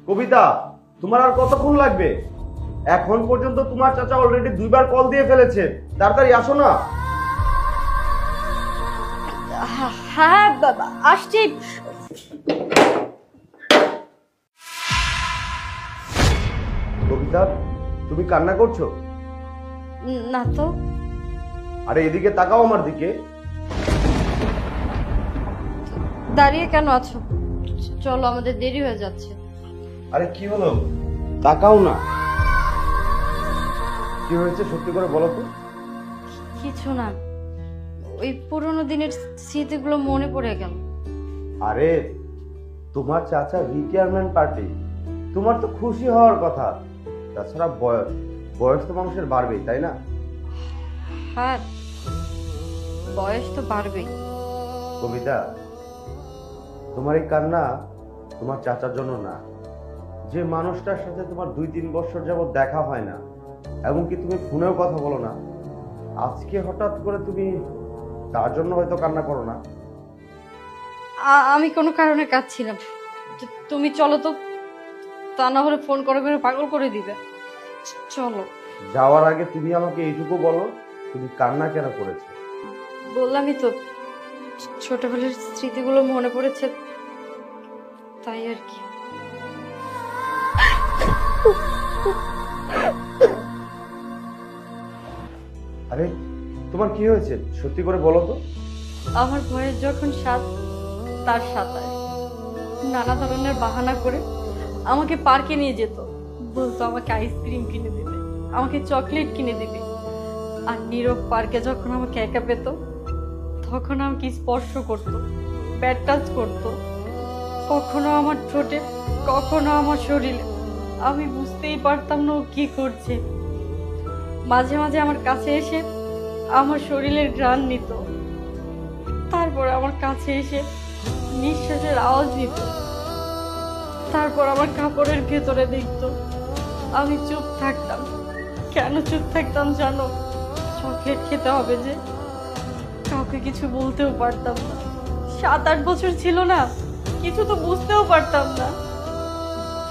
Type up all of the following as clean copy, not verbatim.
কবিতা, তোমার আর কতক্ষণ লাগবে? এখন পর্যন্ত তোমার চাচা অলরেডি 2বার কল দিয়ে ফেলেছে। তাড়াতাড়ি আসো না। হ্যাঁ বাবা, আসছি। কবিতা, তুমি কান্না করছো? না তো। আরে এদিকে তাকাও আমার দিকে। দাঁড়িয়ে কেন আছো? চলো, আমাদের দেরি হয়ে যাচ্ছে। আরে কি হলো? তাকাও না। কি হয়েছে সত্যি করে বলো তো। কিছু না, ওই পুরোনো দিনের স্মৃতিগুলো মনে পড়ে গেল। আরে তোমার চাচা রিটায়ারমেন্ট পার্টি, তোমার তো খুশি হওয়ার কথা। তাছাড়া বয়স বয়স তো মানুষের বাড়বেই, তাই না? হ্যাঁ, বয়স তো বাড়বেই। কবিতা, তোমার এই কান্না তোমার চাচার জন্য না, যে মানুষটার সাথে তোমার 2-3 বছর যাবত দেখা হয় না, এমনকি তুমি ফোনেও কথা বলো না, আজকে হঠাৎ করে তুমি তার জন্য হয়তো কান্না করো না। আমি কোনো কারণে কাঁদছিলাম। তুমি চলো তো, তা না হলে ফোন করে করে পাগল করে দিবে। চলো। যাওয়ার আগে তুমি আমাকে এইটুকু বলো, তুমি কান্না কেন করেছো? বললামই তো, ছোটবেলার স্মৃতিগুলো মনে পড়েছে, তাই আর কি। আরে তোমার কি হয়েছে সত্যি করে বলো তো। আমার বয়স যখন 7, তার 7। নানা ধরনের বাহানা করে আমাকে পার্কে নিয়ে যেত, বলতো আমাকে আইসক্রিম কিনে দিবে, আমাকে চকলেট কিনে দিবে। আর নীরব পার্কে যখন আমাকে একা পেত, তখন আমাকে স্পর্শ করতো, ব্যাট টাচ করতো, কখনো আমার ঠোঁটে, কখনো আমার শরীরে। আমি বুঝতেই পারতাম না ও কি করছে। মাঝে মাঝে আমার কাছে এসে আমার শরীরের ঘ্রাণ নিত, তারপর আমার কাছে এসে নিঃশ্বাসের আওয়াজ দিত, তারপর আমার কাপড়ের ভেতরে দেখতো। আমি চুপ থাকতাম। কেন চুপ থাকতাম জানো? চকলেট খেতে হবে যে। কাউকে কিছু বলতেও পারতাম না। 7-8 বছর ছিল না, কিছু তো বুঝতেও পারতাম না।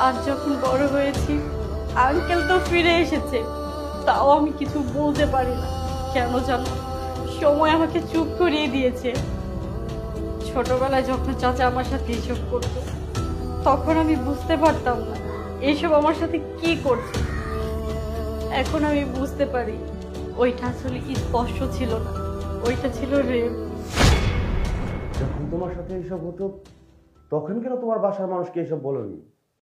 আর যখন বড় হয়েছি, আঙ্কেল তো ফিরে এসেছে, তাও আমি কিছু বলতে পারি না। কেন জানো? সময় আমাকে চুপ করিয়ে দিয়েছে। ছোটবেলায় যখন চাচা আমার সাথে এসব করতো, তখন আমি বুঝতে পারতাম না এসব আমার সাথে কি করছে। এখন আমি বুঝতে পারি, ওইটা আসলে স্পর্শ ছিল না, ওইটা ছিল রেপ। যখন তোমার সাথে এইসব হতো, তখন কেন তোমার বাসার মানুষকে এসব বলোনি?